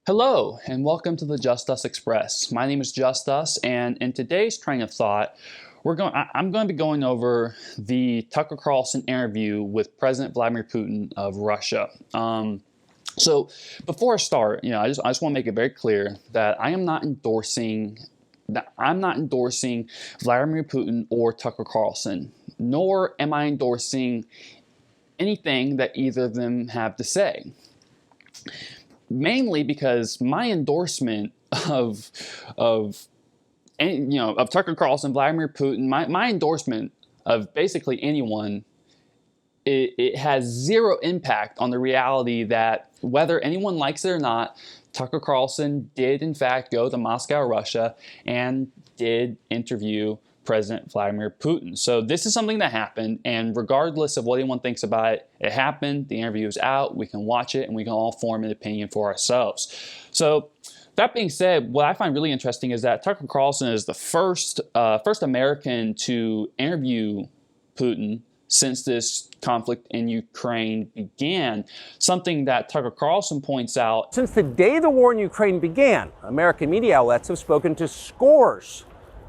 Hello, and welcome to the JustUs Express. My name is JustUs, and in today's train of thought, I'm going to be going over the Tucker Carlson interview with President Vladimir Putin of Russia. So before I start, I just want to make it very clear that I'm not endorsing Vladimir Putin or Tucker Carlson, nor am I endorsing anything that either of them have to say. Mainly because my endorsement of Tucker Carlson, Vladimir Putin, my endorsement of basically anyone, it has zero impact on the reality that whether anyone likes it or not, Tucker Carlson did in fact go to Moscow, Russia, and did interview President Vladimir Putin. So this is something that happened, and regardless of what anyone thinks about it, it happened, the interview is out, we can watch it, and we can all form an opinion for ourselves. So that being said, what I find really interesting is that Tucker Carlson is the first American to interview Putin since this conflict in Ukraine began, something that Tucker Carlson points out. Since the day the war in Ukraine began, American media outlets have spoken to scores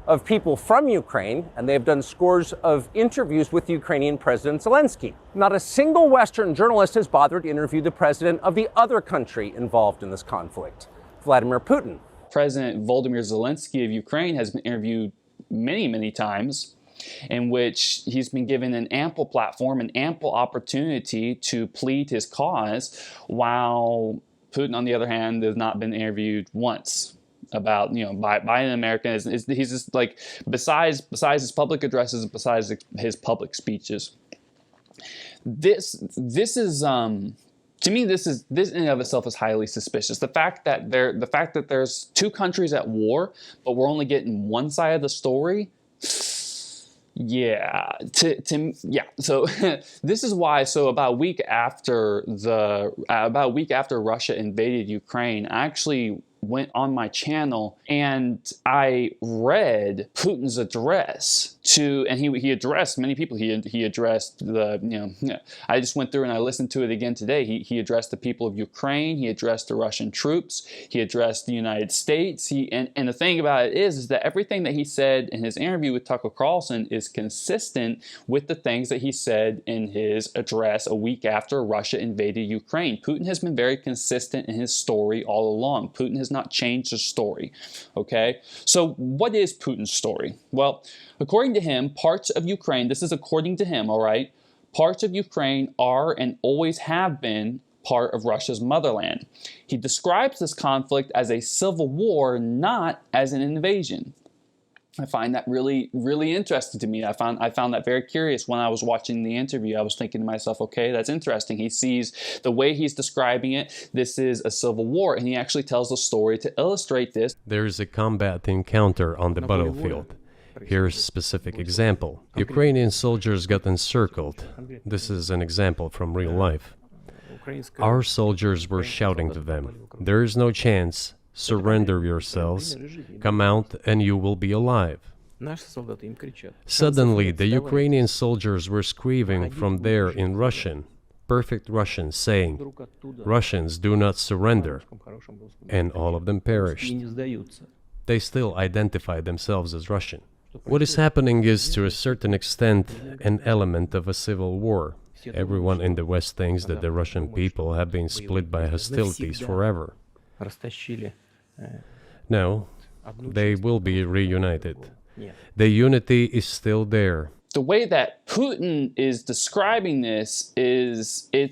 of people from Ukraine, and they've done scores of interviews with Ukrainian President Zelensky. Not a single Western journalist has bothered to interview the president of the other country involved in this conflict, Vladimir Putin. President Volodymyr Zelensky of Ukraine has been interviewed many times, in which he's been given an ample platform, an ample opportunity to plead his cause, while Putin, on the other hand, has not been interviewed once about, by an American. He's just like, besides his public addresses, besides his public speeches. This is to me, this in and of itself is highly suspicious. The fact that there's two countries at war, but we're only getting one side of the story. Yeah. So this is why. So about a week after Russia invaded Ukraine, I actually went on my channel and I read Putin's address and he addressed many people. He addressed I just went through and I listened to it again today. He addressed the people of Ukraine. He addressed the Russian troops. He addressed the United States. And the thing about it is that everything that he said in his interview with Tucker Carlson is consistent with the things that he said in his address a week after Russia invaded Ukraine. Putin has been very consistent in his story all along. Putin has not changed his story. Okay? So what is Putin's story? Well, according to him, parts of Ukraine, this is according to him, all right, parts of Ukraine are and always have been part of Russia's motherland. He describes this conflict as a civil war, not as an invasion. I find that really interesting to me. I found that very curious when I was watching the interview. I was thinking to myself, okay, that's interesting. He sees the way he's describing it, this is a civil war, and he actually tells a story to illustrate this. There is a combat encounter on the battlefield. Here's a specific example. Ukrainian soldiers got encircled. This is an example from real life. Our soldiers were shouting to them, "There is no chance. Surrender yourselves. Come out and you will be alive." Suddenly, the Ukrainian soldiers were screaming from there in Russian, perfect Russian, saying, "Russians, do not surrender." And all of them perished. They still identify themselves as Russian. What is happening is, to a certain extent, an element of a civil war. Everyone in the West thinks that the Russian people have been split by hostilities forever. No, they will be reunited. The unity is still there. The way that Putin is describing this is a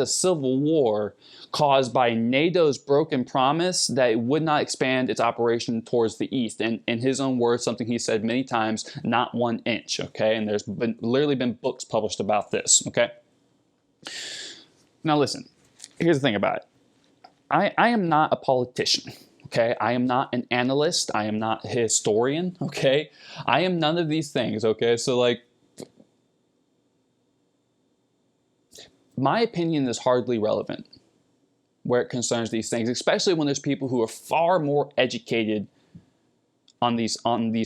civil war caused by NATO's broken promise that it would not expand its operation towards the east. And in his own words, something he said many times, not 1 inch, okay? And there's literally been books published about this, okay? Now listen, here's the thing about it. I am not a politician. Okay, I am not an analyst. I am not a historian. Okay, I am none of these things. Okay, so my opinion is hardly relevant where it concerns these things, especially when there's people who are far more educated on these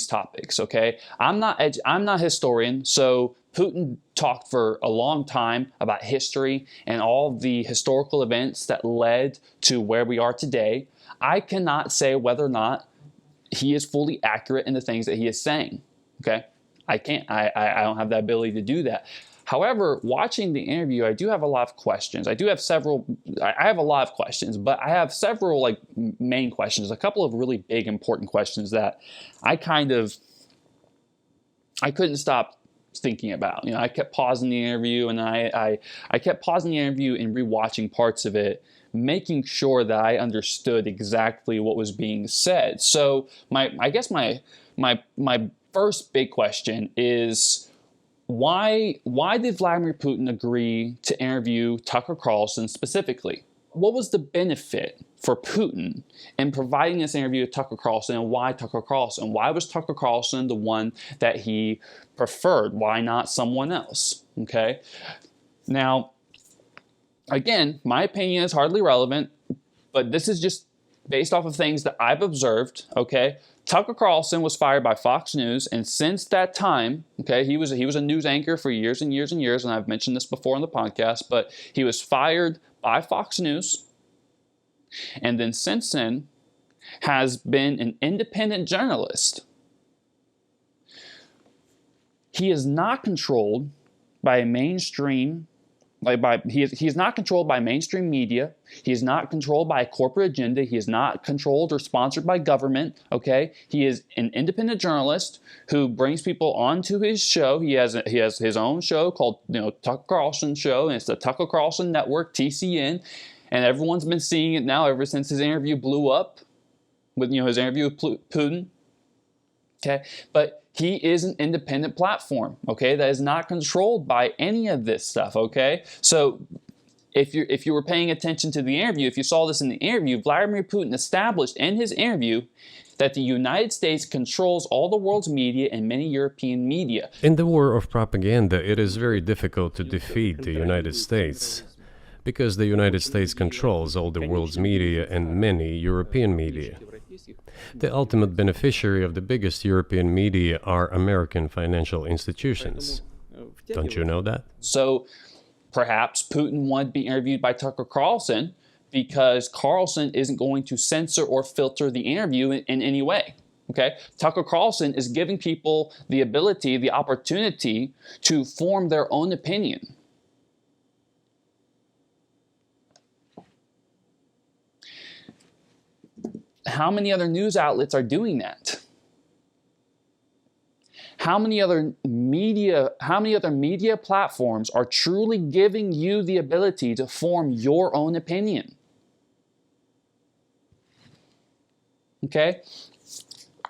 topics. Okay, I'm not a historian, so Putin talked for a long time about history and all the historical events that led to where we are today. I cannot say whether or not he is fully accurate in the things that he is saying. Okay? I can't. I don't have the ability to do that. However, watching the interview, I do have a lot of questions. I have a lot of questions, but I have several like main questions, a couple of really big important questions that I couldn't stop thinking about. You know, I kept pausing the interview, and I kept pausing the interview and rewatching parts of it, making sure that I understood exactly what was being said. So I guess my first big question is, why did Vladimir Putin agree to interview Tucker Carlson specifically? What was the benefit for Putin in providing this interview with Tucker Carlson, and why Tucker Carlson? Why was Tucker Carlson the one that he preferred? Why not someone else? Okay. Now, again, my opinion is hardly relevant, but this is just based off of things that I've observed, okay? Tucker Carlson was fired by Fox News, and since that time, okay, he was a news anchor for years and years and years, and I've mentioned this before on the podcast, but he was fired by Fox News, and then since then has been an independent journalist. He is not controlled by a mainstream. He is not controlled by mainstream media. He is not controlled by a corporate agenda. He is not controlled or sponsored by government. Okay, he is an independent journalist who brings people onto his show. He has his own show called Tucker Carlson Show, and it's the Tucker Carlson Network, TCN, and everyone's been seeing it now ever since his interview blew up with his interview with Putin. Okay, but he is an independent platform, okay, that is not controlled by any of this stuff, okay? So if you were paying attention to the interview, if you saw this in the interview, Vladimir Putin established in his interview that the United States controls all the world's media and many European media. In the war of propaganda, it is very difficult to defeat the United States, because the United States controls all the world's media and many European media. The ultimate beneficiary of the biggest European media are American financial institutions. Don't you know that? So perhaps Putin wanted to be interviewed by Tucker Carlson because Carlson isn't going to censor or filter the interview in any way. Okay? Tucker Carlson is giving people the ability, the opportunity to form their own opinion. How many other news outlets are doing that? How many other media platforms are truly giving you the ability to form your own opinion? Okay?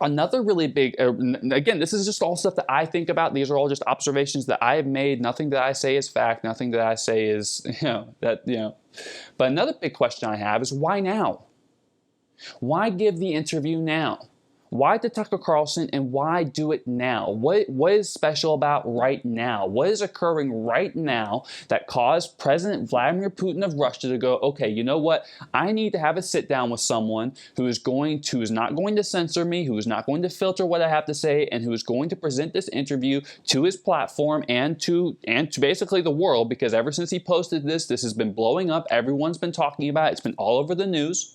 Another really big, again, this is just all stuff that I think about. These are all just observations that I have made. Nothing that I say is fact. Nothing that I say is, But another big question I have is, why now? Why give the interview now? Why to Tucker Carlson, and why do it now? What is special about right now? What is occurring right now that caused President Vladimir Putin of Russia to go, okay, you know what? I need to have a sit down with someone who is not going to censor me, who is not going to filter what I have to say, and who is going to present this interview to his platform and to basically the world, because ever since he posted this has been blowing up. Everyone's been talking about it. It's been all over the news.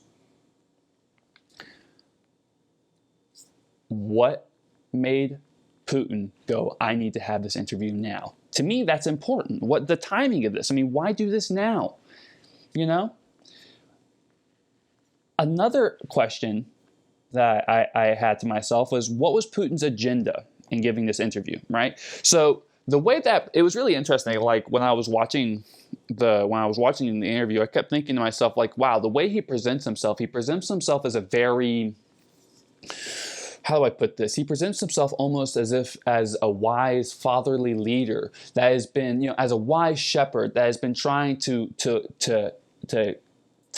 What made Putin go, I need to have this interview now? To me, that's important. What the timing of this? I mean, why do this now? Another question that I had to myself was, what was Putin's agenda in giving this interview, right? So the way that it was really interesting, like when I was watching the interview, I kept thinking to myself, like, wow, the way he presents himself as a very, how do I put this? He presents himself almost as a wise fatherly leader that has been, as a wise shepherd that has been trying to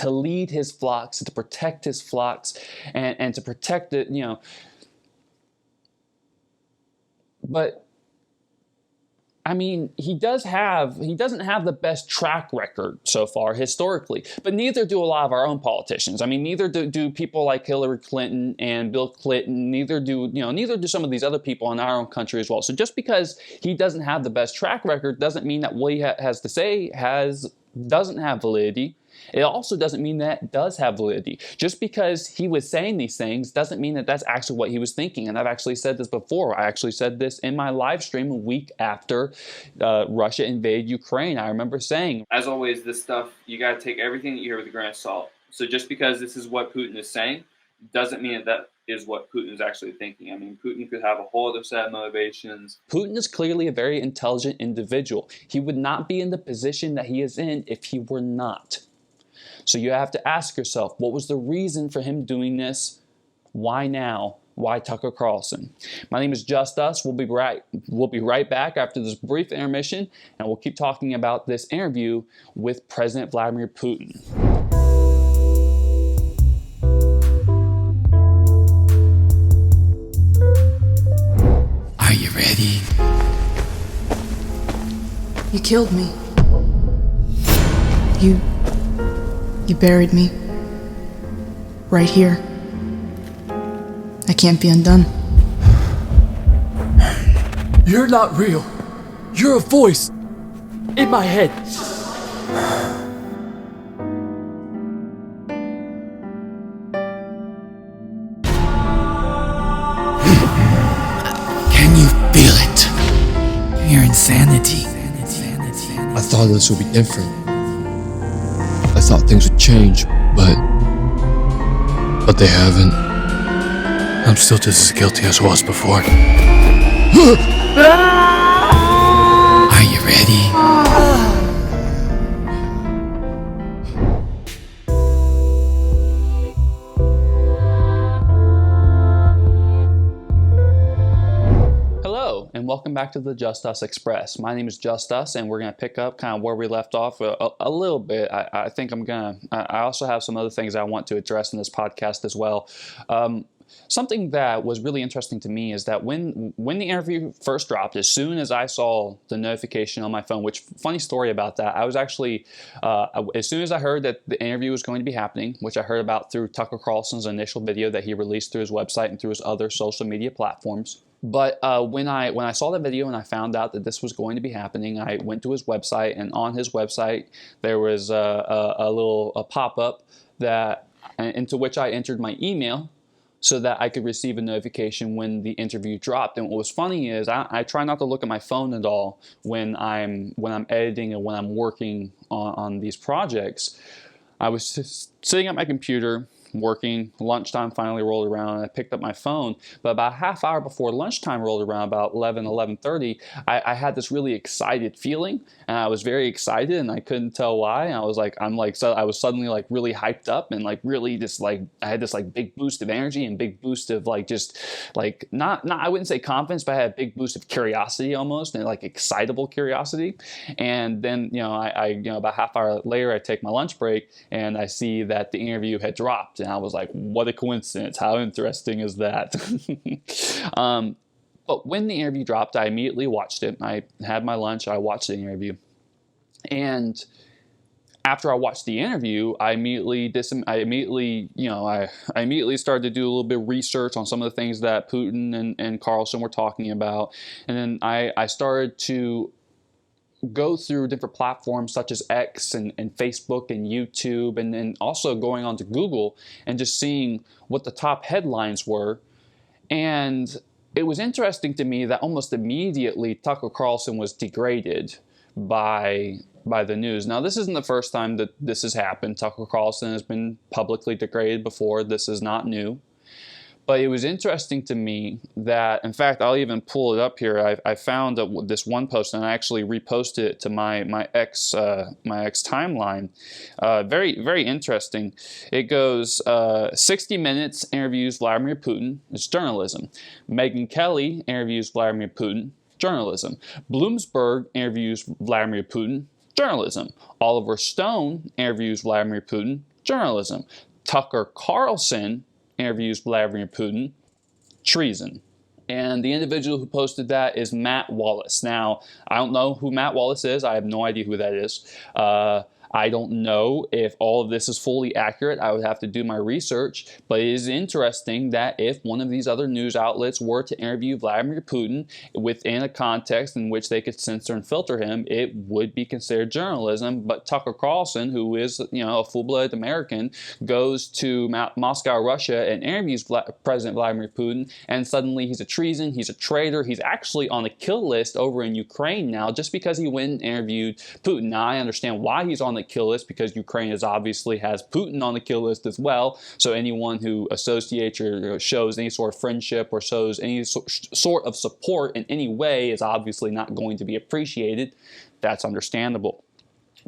lead his flocks, to protect his flocks, and to protect it, But I mean, he doesn't have the best track record so far historically, but neither do a lot of our own politicians. I mean, neither do people like Hillary Clinton and Bill Clinton, neither do some of these other people in our own country as well. So just because he doesn't have the best track record doesn't mean that what he has to say doesn't have validity. It also doesn't mean that it does have validity. Just because he was saying these things doesn't mean that that's actually what he was thinking. And I've actually said this before. I actually said this in my live stream a week after Russia invaded Ukraine. I remember saying, as always, this stuff, you got to take everything that you hear with a grain of salt. So just because this is what Putin is saying doesn't mean that is what Putin is actually thinking. I mean, Putin could have a whole other set of motivations. Putin is clearly a very intelligent individual. He would not be in the position that he is in if he were not. So you have to ask yourself, what was the reason for him doing this? Why now? Why Tucker Carlson? My name is JustUs. We'll be right back after this brief intermission, and we'll keep talking about this interview with President Vladimir Putin. Are you ready? You killed me. You buried me. Right here. I can't be undone. You're not real. You're a voice in my head. Can you feel it? Your insanity. I thought this would be different. I thought things would change, but they haven't. I'm still just as guilty as I was before. Are you ready? Hello, and welcome back to the JustUs Express. My name is JustUs, and we're going to pick up kind of where we left off a little bit. I think I also have some other things I want to address in this podcast as well. Something that was really interesting to me is that when the interview first dropped, as soon as I saw the notification on my phone, which, funny story about that, I was actually, as soon as I heard that the interview was going to be happening, which I heard about through Tucker Carlson's initial video that he released through his website and through his other social media platforms. But when I saw that video and I found out that this was going to be happening, I went to his website, and on his website there was a pop-up into which I entered my email so that I could receive a notification when the interview dropped. And what was funny is I try not to look at my phone at all when I'm editing and when I'm working on these projects. I was just sitting at my computer working. Lunchtime finally rolled around, and I picked up my phone. But about a half hour before lunchtime rolled around, about 11:30, I had this really excited feeling, and I was very excited, and I couldn't tell why. I was suddenly like really hyped up, and like really just like I had this like big boost of energy and big boost of like just like not I wouldn't say confidence, but I had a big boost of curiosity almost, and like excitable curiosity. And then I about half hour later, I take my lunch break, and I see that the interview had dropped. And I was like, what a coincidence. How interesting is that? But when the interview dropped, I immediately watched it. I had my lunch. I watched the interview. And after I watched the interview, I immediately started to do a little bit of research on some of the things that Putin and Carlson were talking about. And then I started to go through different platforms such as X and Facebook and YouTube, and then also going onto Google and just seeing what the top headlines were. And it was interesting to me that almost immediately Tucker Carlson was degraded by the news. Now, this isn't the first time that this has happened. Tucker Carlson has been publicly degraded before. This is not new. But it was interesting to me that, in fact, I'll even pull it up here. I found this one post, and I actually reposted it to my X timeline. Very, very interesting. It goes 60 Minutes interviews Vladimir Putin. It's journalism. Megyn Kelly interviews Vladimir Putin. Journalism. Bloomberg interviews Vladimir Putin. Journalism. Oliver Stone interviews Vladimir Putin. Journalism. Tucker Carlson interviews Vladimir Putin. Treason. And the individual who posted that is Matt Wallace. Now, I don't know who Matt Wallace is. I have no idea who that is. I don't know if all of this is fully accurate. I would have to do my research. But it is interesting that if one of these other news outlets were to interview Vladimir Putin within a context in which they could censor and filter him, it would be considered journalism. But Tucker Carlson, who is, a full-blooded American, goes to Moscow, Russia, and interviews President Vladimir Putin, and suddenly he's a treason, he's a traitor, he's actually on the kill list over in Ukraine now just because he went and interviewed Putin. Now, I understand why he's on the kill list, because Ukraine obviously has Putin on the kill list as well. So anyone who associates or shows any sort of friendship or shows any sort of support in any way is obviously not going to be appreciated. That's understandable.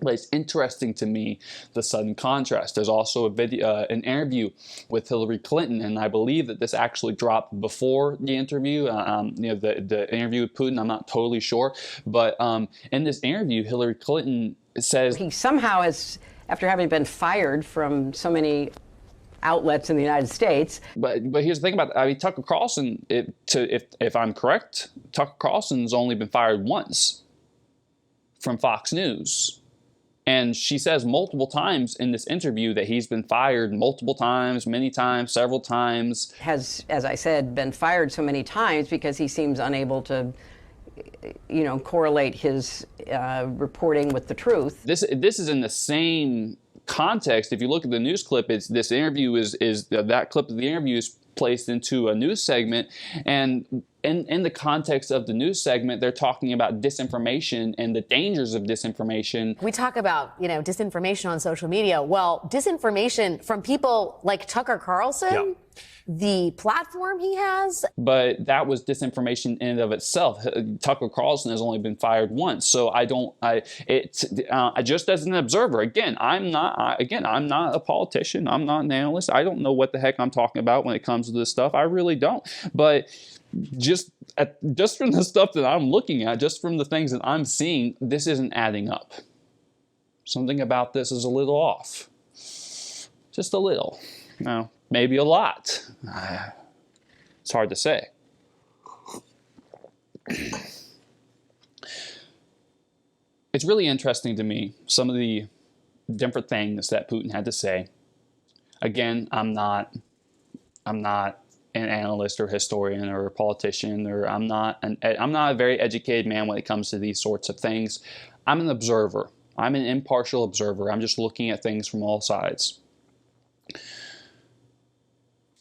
But it's interesting to me, the sudden contrast. There's also an interview with Hillary Clinton, and I believe that this actually dropped before the interview. The interview with Putin, I'm not totally sure. But in this interview, Hillary Clinton says he somehow has, after having been fired from so many outlets in the United States. But here's the thing about Tucker Carlson. If I'm correct, Tucker Carlson's only been fired once from Fox News. And she says multiple times in this interview that he's been fired multiple times, many times, several times. Has, as I said, been fired so many times because he seems unable to, correlate his reporting with the truth. This is in the same context. If you look at the news clip, that clip of the interview is placed into a news segment, and in the context of the news segment, they're talking about disinformation and the dangers of disinformation. We talk about, disinformation on social media. Well, disinformation from people like Tucker Carlson, the platform he has. But that was disinformation in and of itself. Tucker Carlson has only been fired once. So just as an observer, I'm not a politician. I'm not an analyst. I don't know what the heck I'm talking about when it comes to this stuff. I really don't. But just from the stuff that I'm looking at, just from the things that I'm seeing, this isn't adding up. Something about this is a little off. Just a little. Now, maybe a lot. It's hard to say. It's really interesting to me, some of the different things that Putin had to say. Again, I'm not an analyst or historian or a politician, or I'm not a very educated man when it comes to these sorts of things. I'm an observer. I'm an impartial observer. I'm just looking at things from all sides.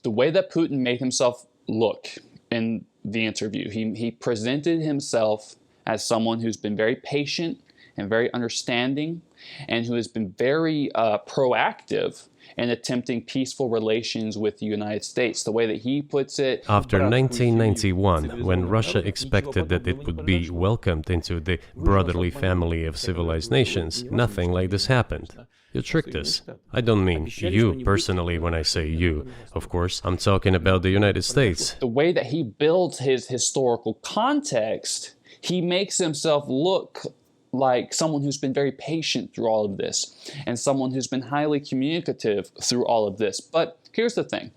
The way that Putin made himself look in the interview, he presented himself as someone who's been very patient and very understanding, and who has been very proactive in attempting peaceful relations with the United States. The way that he puts it... After 1991, when Russia expected that it would be welcomed into the brotherly family of civilized nations, nothing like this happened. You tricked us. I don't mean you personally when I say you. Of course, I'm talking about the United States. The way that he builds his historical context, he makes himself look like someone who's been very patient through all of this, and someone who's been highly communicative through all of this. But here's the thing.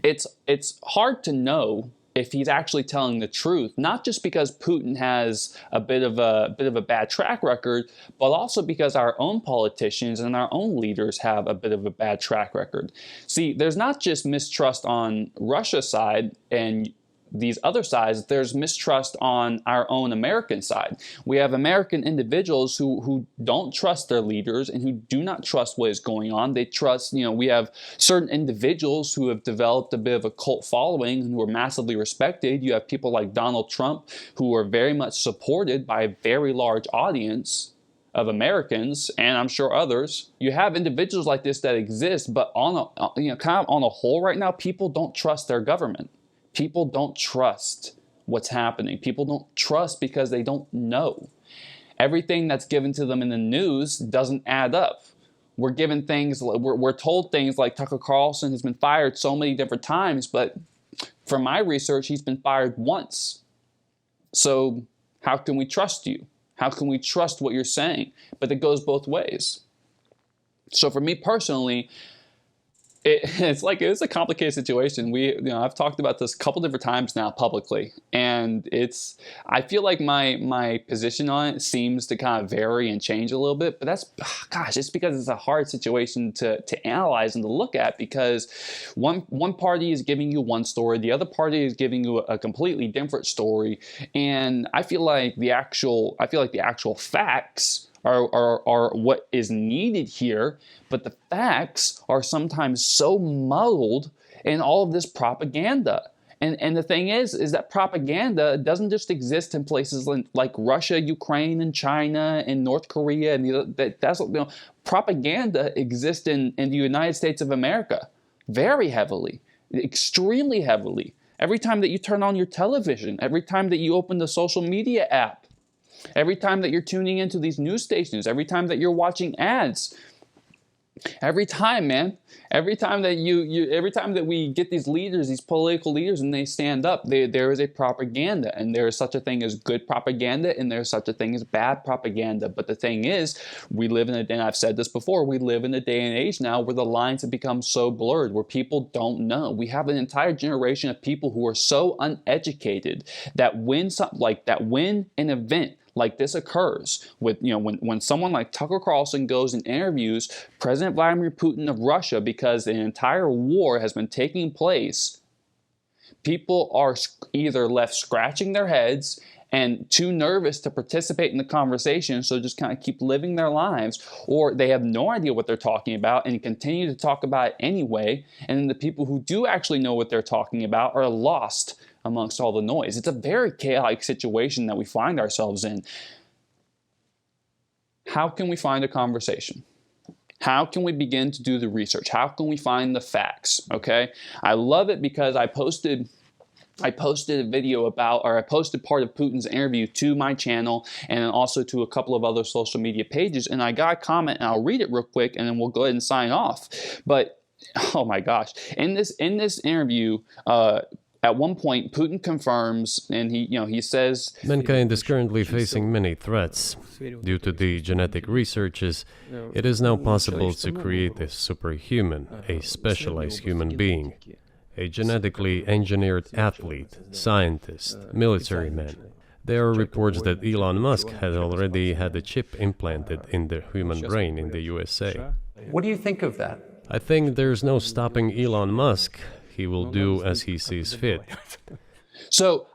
It's hard to know if he's actually telling the truth, not just because Putin has a bit of a bad track record, but also because our own politicians and our own leaders have a bit of a bad track record. See, there's not just mistrust on Russia's side and these other sides, there's mistrust on our own American side. We have American individuals who don't trust their leaders and who do not trust what is going on. They trust, we have certain individuals who have developed a bit of a cult following and who are massively respected. You have people like Donald Trump who are very much supported by a very large audience of Americans, and I'm sure others. You have individuals like this that exist, but on a whole right now, people don't trust their government. People don't trust what's happening. People don't trust because they don't know. Everything that's given to them in the news doesn't add up. We're given things, we're told things like Tucker Carlson has been fired so many different times, but from my research, he's been fired once. So how can we trust you? How can we trust what you're saying? But it goes both ways. So for me personally, it's a complicated situation. I've talked about this a couple different times now publicly, and I feel like my position on it seems to kind of vary and change a little bit, but it's because it's a hard situation to analyze and to look at, because one party is giving you one story, the other party is giving you a completely different story, and I feel like the actual facts are what is needed here, but the facts are sometimes so muddled in all of this propaganda. And the thing is that propaganda doesn't just exist in places like Russia, Ukraine, and China, and North Korea, and propaganda exists in the United States of America very heavily, extremely heavily. Every time that you turn on your television, every time that you open the social media app, every time that you're tuning into these news stations, every time that you're watching ads, every time that every time that we get these leaders, these political leaders, and they stand up, there is a propaganda, and there is such a thing as good propaganda, and there's such a thing as bad propaganda. But the thing is, we live in and I've said this before, we live in a day and age now where the lines have become so blurred, where people don't know. We have an entire generation of people who are so uneducated that when an event like this occurs, with when someone like Tucker Carlson goes and interviews President Vladimir Putin of Russia because an entire war has been taking place, people are either left scratching their heads and too nervous to participate in the conversation, so just kind of keep living their lives, or they have no idea what they're talking about and continue to talk about it anyway, and then the people who do actually know what they're talking about are lost amongst all the noise. It's a very chaotic situation that we find ourselves in. How can we find a conversation? How can we begin to do the research? How can we find the facts? Okay, I love it because I posted a video about, or I posted part of Putin's interview to my channel and also to a couple of other social media pages, and I got a comment, and I'll read it real quick and then we'll go ahead and sign off. But oh my gosh, in this interview, at one point, Putin confirms, and he says, mankind is currently facing many threats. Due to the genetic researches, it is now possible to create a superhuman, a specialized human being, a genetically engineered athlete, scientist, military man. There are reports that Elon Musk had already had a chip implanted in the human brain in the USA. What do you think of that? I think there's no stopping Elon Musk. He will do as he sees fit. So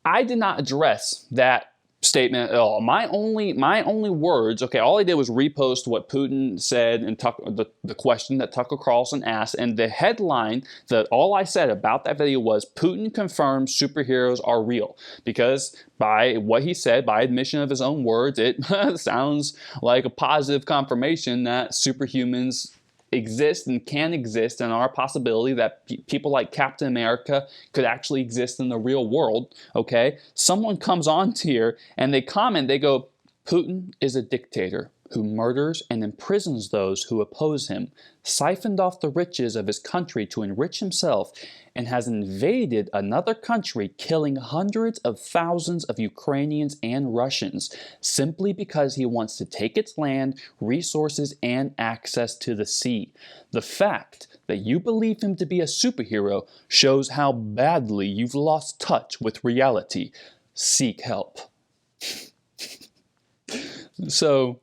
I did not address that statement at all. My only words, okay, all I did was repost what Putin said and the question that Tucker Carlson asked, and the headline, that all I said about that video was, Putin confirms superheroes are real. Because by what he said, by admission of his own words, it sounds like a positive confirmation that superhumans exist and can exist, and are a possibility that people like Captain America could actually exist in the real world. Okay, someone comes on here and they comment, they go, Putin is a dictator who murders and imprisons those who oppose him, siphoned off the riches of his country to enrich himself, and has invaded another country, killing hundreds of thousands of Ukrainians and Russians, simply because he wants to take its land, resources, and access to the sea. The fact that you believe him to be a superhero shows how badly you've lost touch with reality. Seek help. So,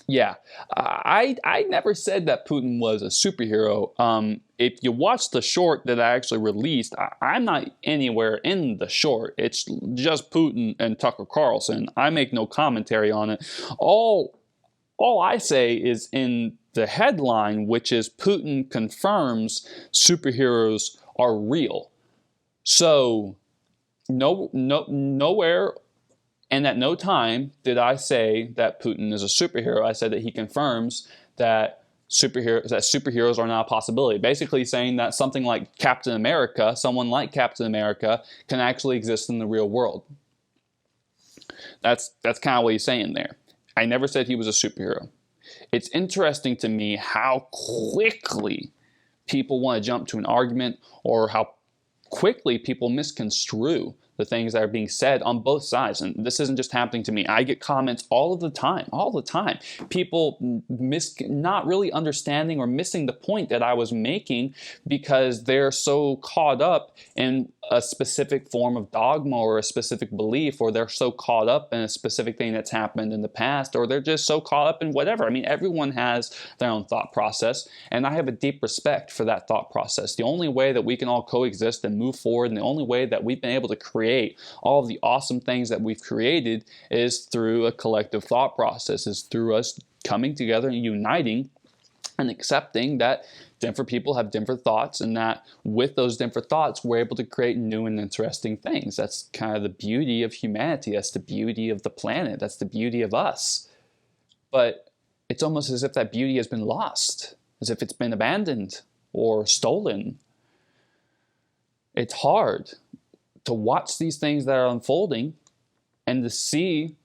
yeah, I never said that Putin was a superhero. If you watch the short that I actually released, I'm not anywhere in the short. It's just Putin and Tucker Carlson. I make no commentary on it. All I say is in the headline, which is Putin confirms superheroes are real. So nowhere and at no time did I say that Putin is a superhero. I said that he confirms that superheroes are not a possibility. Basically saying that something like Captain America, someone like Captain America, can actually exist in the real world. That's kind of what he's saying there. I never said he was a superhero. It's interesting to me how quickly people want to jump to an argument, or how quickly people misconstrue the things that are being said on both sides. And this isn't just happening to me. I get comments all the time. People not really understanding or missing the point that I was making because they're so caught up in a specific form of dogma or a specific belief, or they're so caught up in a specific thing that's happened in the past, or they're just so caught up in whatever. I mean, everyone has their own thought process, and I have a deep respect for that thought process. The only way that we can all coexist and move forward, and the only way that we've been able to create all of the awesome things that we've created is through a collective thought process, is through us coming together and uniting and accepting that different people have different thoughts, and that with those different thoughts, we're able to create new and interesting things. That's kind of the beauty of humanity. That's the beauty of the planet. That's the beauty of us. But it's almost as if that beauty has been lost, as if it's been abandoned or stolen. It's hard to watch these things that are unfolding and to see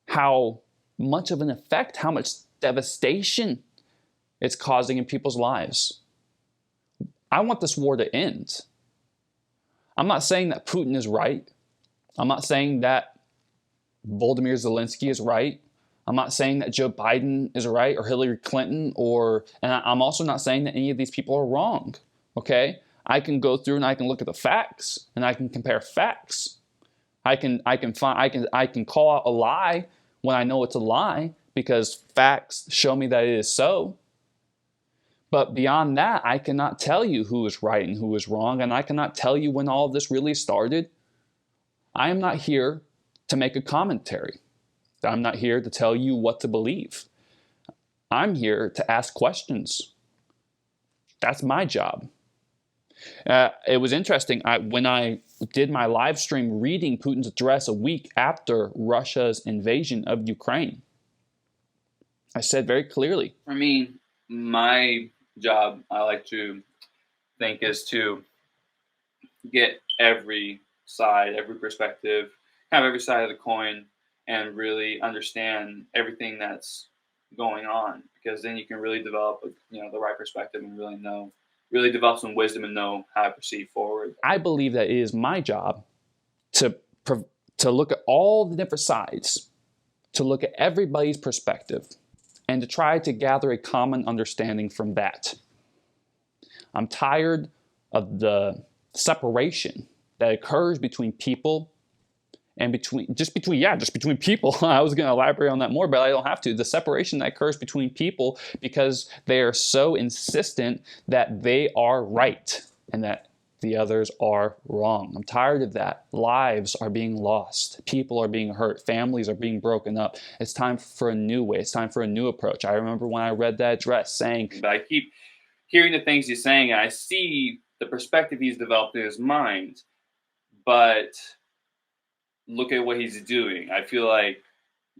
how much of an effect, how much devastation it's causing in people's lives. I want this war to end. I'm not saying that Putin is right. I'm not saying that Vladimir Zelensky is right. I'm not saying that Joe Biden is right, or Hillary Clinton, and I'm also not saying that any of these people are wrong. Okay? I can go through and I can look at the facts and I can compare facts. I can call out a lie when I know it's a lie, because facts show me that it is so. But beyond that, I cannot tell you who is right and who is wrong, and I cannot tell you when all of this really started. I am not here to make a commentary. I'm not here to tell you what to believe. I'm here to ask questions. That's my job. It was interesting. When I did my live stream reading Putin's address a week after Russia's invasion of Ukraine, I said very clearly, I mean, my job, I like to think, is to get every side, every perspective, have every side of the coin, and really understand everything that's going on, because then you can really develop, the right perspective and really develop some wisdom and know how to proceed forward. I believe that it is my job to look at all the different sides, to look at everybody's perspective, and to try to gather a common understanding from that. I'm tired of the separation that occurs between people and between people. I was going to elaborate on that more, but I don't have to. The separation that occurs between people because they are so insistent that they are right and that the others are wrong. I'm tired of that. Lives are being lost. People are being hurt. Families are being broken up. It's time for a new way. It's time for a new approach. I remember when I read that address saying, but I keep hearing the things he's saying, and I see the perspective he's developed in his mind, but look at what he's doing. I feel like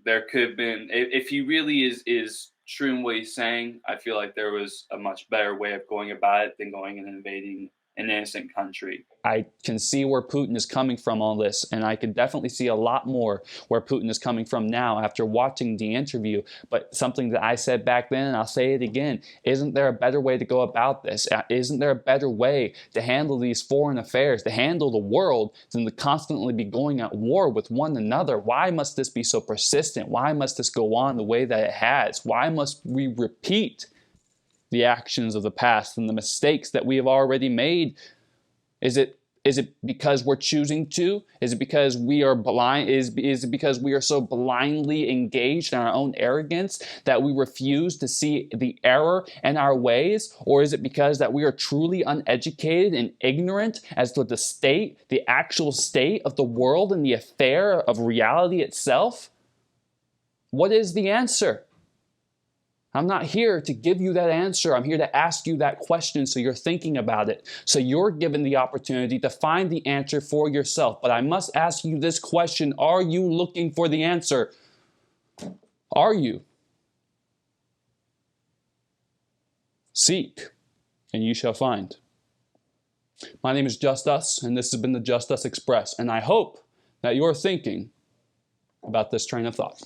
there could have been, if he really is true in what he's saying, I feel like there was a much better way of going about it than going and invading an innocent country. I can see where Putin is coming from on this, and I can definitely see a lot more where Putin is coming from now after watching the interview. But something that I said back then, and I'll say it again, isn't there a better way to go about this? Isn't there a better way to handle these foreign affairs, to handle the world, than to constantly be going at war with one another? Why must this be so persistent? Why must this go on the way that it has? Why must we repeat the actions of the past and the mistakes that we have already made? Is it because we're choosing to? Is it because we are blind? Is it because we are so blindly engaged in our own arrogance that we refuse to see the error in our ways? Or is it because that we are truly uneducated and ignorant as to the actual state of the world and the affair of reality itself? What is the answer? I'm not here to give you that answer. I'm here to ask you that question so you're thinking about it, so you're given the opportunity to find the answer for yourself. But I must ask you this question. Are you looking for the answer? Are you? Seek, and you shall find. My name is JustUs, and this has been the JustUs Express, and I hope that you're thinking about this train of thought.